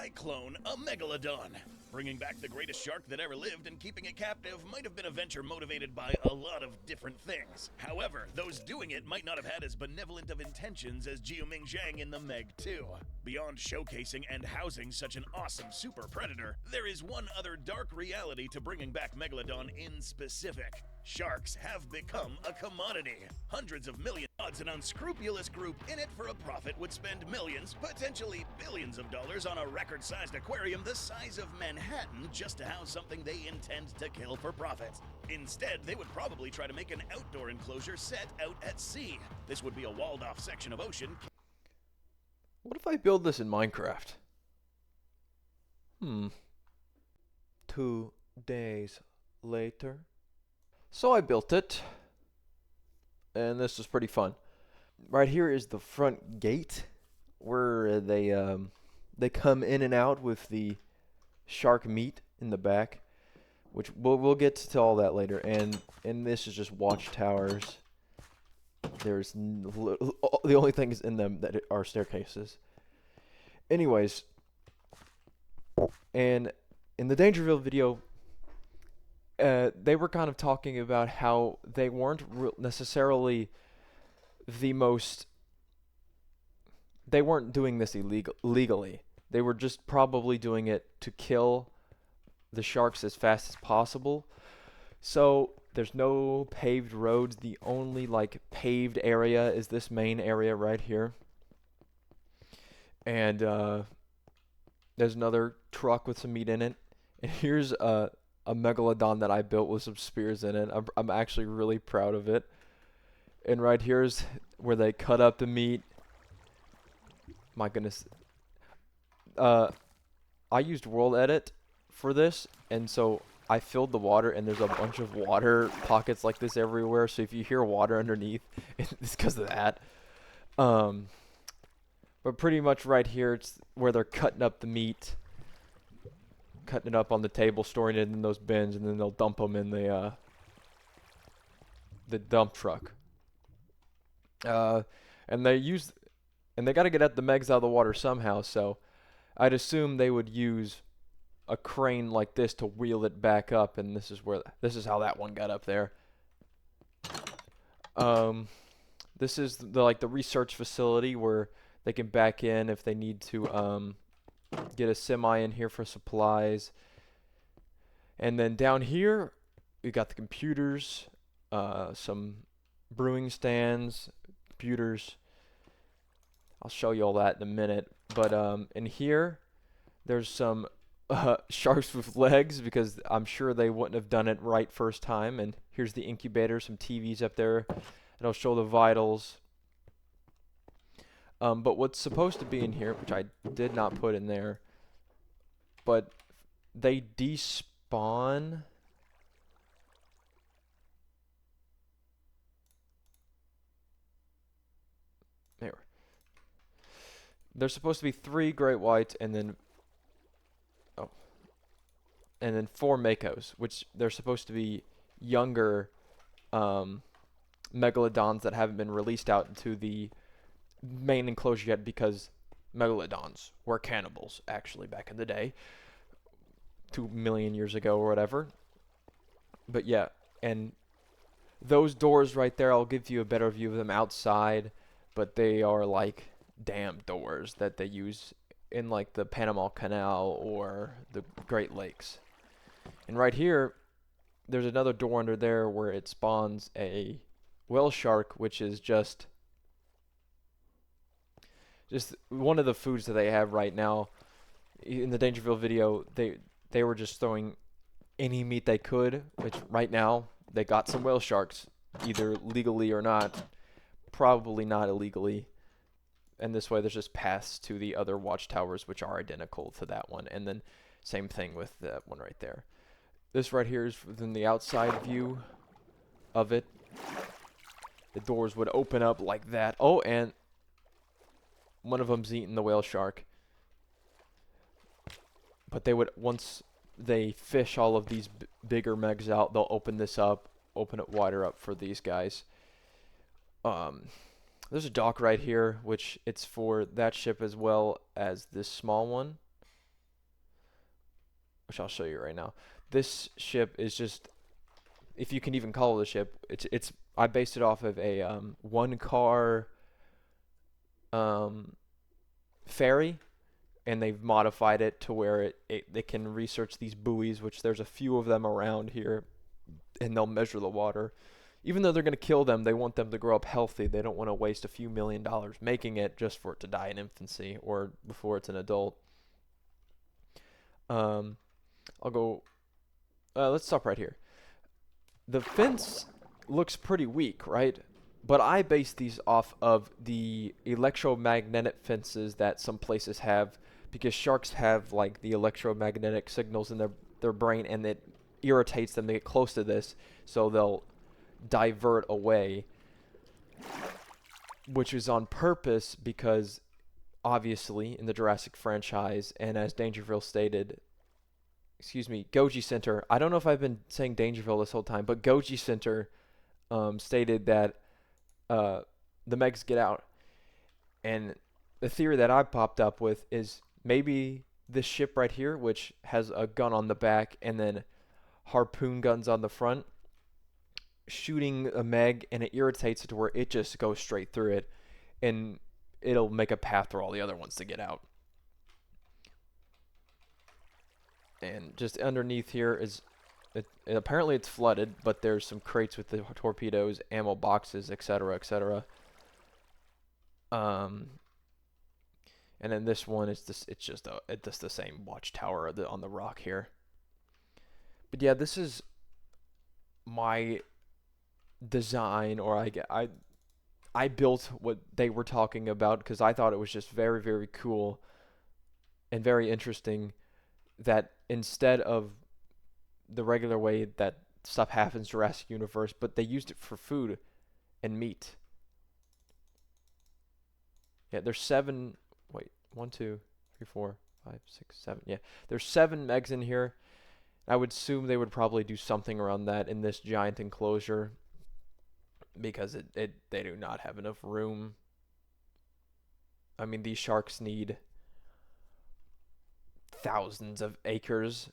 clone a megalodon. Bringing back the greatest shark that ever lived and keeping it captive might have been a venture motivated by a lot of different things. However, those doing it might not have had as benevolent of intentions as Jiuming Zhang in the MEG 2. Beyond showcasing and housing such an awesome super predator, there is one other dark reality to bringing back Megalodon in specific. Sharks have become a commodity. Hundreds of millions odds an unscrupulous group in it for a profit would spend millions, potentially billions of dollars on a record-sized aquarium the size of Manhattan just to house something they intend to kill for profit. Instead, they would probably try to make an outdoor enclosure set out at sea. This would be a walled-off section of ocean. What if I build this in Minecraft? 2 days later. So I built it, and this was pretty fun. Right here is the front gate, where they come in and out with the shark meat in the back, which we'll get to all that later. And this is just watchtowers. There's the only things in them that are staircases. Anyways, and in the Dangerville video, they were kind of talking about how they weren't necessarily the most. They weren't doing this legally. They were just probably doing it to kill the sharks as fast as possible. So there's no paved roads. The only paved area is this main area right here. And there's another truck with some meat in it. And here's a megalodon that I built with some spears in it. I'm actually really proud of it. And right here's where they cut up the meat. My goodness. I used World Edit for this, and so I filled the water, and there's a bunch of water pockets like this everywhere. So if you hear water underneath, it's because of that. But pretty much right here, it's where they're cutting up the meat, cutting it up on the table, storing it in those bins, and then they'll dump them in the dump truck. And they got to get at the megs out of the water somehow. So I'd assume they would use a crane like this to wheel it back up, and this is how that one got up there. This is the research facility where they can back in if they need to get a semi in here for supplies. And then down here we got the computers, some brewing stands, computers. I'll show you all that in a minute. But in here there's some sharks with legs, because I'm sure they wouldn't have done it right first time. And here's the incubator, some TVs up there that'll show the vitals. But what's supposed to be in here, which I did not put in there, but they despawn. There. There's supposed to be 3 great whites and then 4 makos, which they're supposed to be younger megalodons that haven't been released out into the main enclosure yet, because megalodons were cannibals actually back in the day, 2 million years ago or whatever. But yeah, and those doors right there, I'll give you a better view of them outside, but they are like dam doors that they use in the Panama Canal or the Great Lakes. And right here there's another door under there where it spawns a whale shark, which is just one of the foods that they have right now. In the Dangerville video, they were just throwing any meat they could, which right now they got some whale sharks, either legally or not. Probably not illegally. And this way there's just paths to the other watchtowers, which are identical to that one. And then same thing with that one right there. This right here is within the outside view of it. The doors would open up like that. Oh, and one of them's eating the whale shark. But they would, once they fish all of these bigger megs out, they'll open this up, open it wider up for these guys. There's a dock right here, which it's for that ship as well as this small one. which I'll show you right now. This ship is just, if you can even call it a ship, it's I based it off of a one car ferry, and they've modified it to where it can research these buoys, which there's a few of them around here, and they'll measure the water. Even though they're going to kill them, they want them to grow up healthy. They don't want to waste a few $1,000,000 making it just for it to die in infancy or before it's an adult. I'll go. Let's stop right here. The fence looks pretty weak, right? But I base these off of the electromagnetic fences that some places have, because sharks have like the electromagnetic signals in their brain, and it irritates them to get close to this, so they'll divert away, which is on purpose because obviously in the Jurassic franchise, and as Dangerville stated, Goji Center, I don't know if I've been saying Dangerville this whole time, but Goji Center stated that the Megs get out. And the theory that I popped up with is maybe this ship right here, which has a gun on the back and then harpoon guns on the front, shooting a Meg, and it irritates it to where it just goes straight through it, and it'll make a path for all the other ones to get out. And just underneath here is, apparently it's flooded, but there's some crates with the torpedoes, ammo boxes, etc., etc. And then this one is it's just the same watchtower on the rock here. But yeah, this is my design, or I built what they were talking about because I thought it was just very, very cool and very interesting that instead of the regular way that stuff happens in Jurassic Universe, but they used it for food and meat. Yeah, there's 7, wait, 1, 2, 3, 4, 5, 6, 7. Yeah, there's 7 Megs in here. I would assume they would probably do something around that in this giant enclosure, because they do not have enough room. I mean, these sharks need thousands of acres,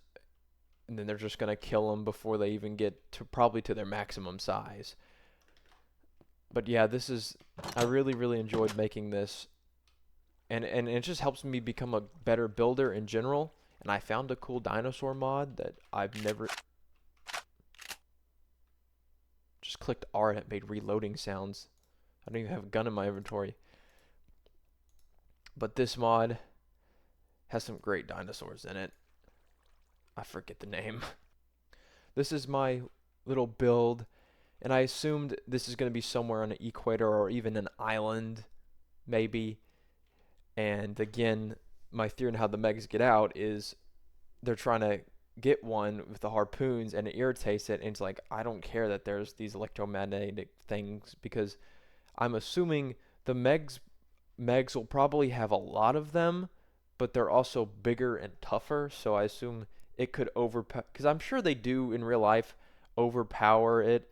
and then they're just going to kill them before they even get to probably to their maximum size. But yeah, I really, really enjoyed making this, and it just helps me become a better builder in general. And I found a cool dinosaur mod that I've never... Just clicked R and it made reloading sounds. I don't even have a gun in my inventory. But this mod has some great dinosaurs in it. I forget the name. This is my little build, and I assumed this is going to be somewhere on the equator or even an island, maybe. And again, my theory on how the Megs get out is they're trying to get one with the harpoons, and it irritates it, and it's like, I don't care that there's these electromagnetic things, because I'm assuming the Megs will probably have a lot of them, but they're also bigger and tougher, so I assume it could overpower, because I'm sure they do in real life overpower it.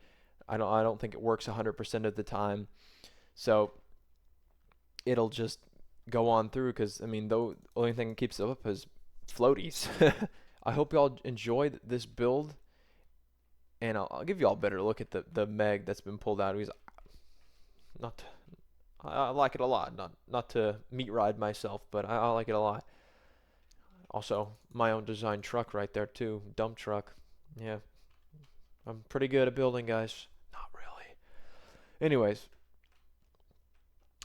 I don't think it works 100% of the time, so it'll just go on through, because I mean, the only thing that keeps it up is floaties. I hope y'all enjoyed this build, and I'll give y'all a better look at the Meg that's been pulled out. I like it a lot. Not to meat ride myself, but I like it a lot. Also, my own design truck right there too, dump truck. Yeah, I'm pretty good at building, guys. Not really. Anyways,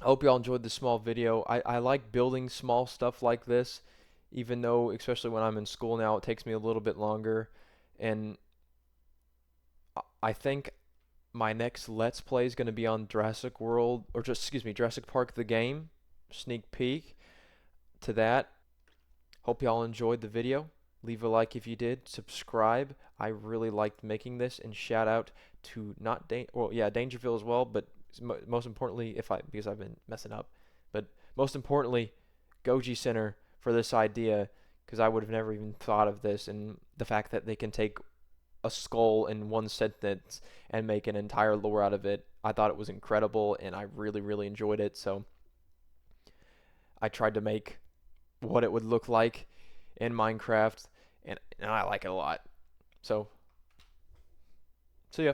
I hope y'all enjoyed this small video. I like building small stuff like this, even though, especially when I'm in school now, it takes me a little bit longer. And I think my next Let's Play is going to be on Jurassic World, or just, excuse me, Jurassic Park the game. Sneak peek to that. Hope y'all enjoyed the video. Leave a like if you did. Subscribe. I really liked making this, and shout out to Dangerville as well, but most importantly, because I've been messing up, but most importantly, Goji Center for this idea, because I would have never even thought of this, and the fact that they can take a skull in one sentence and make an entire lore out of it. I thought it was incredible, and I really, really enjoyed it. So I tried to make what it would look like in Minecraft, and I like it a lot. So yeah.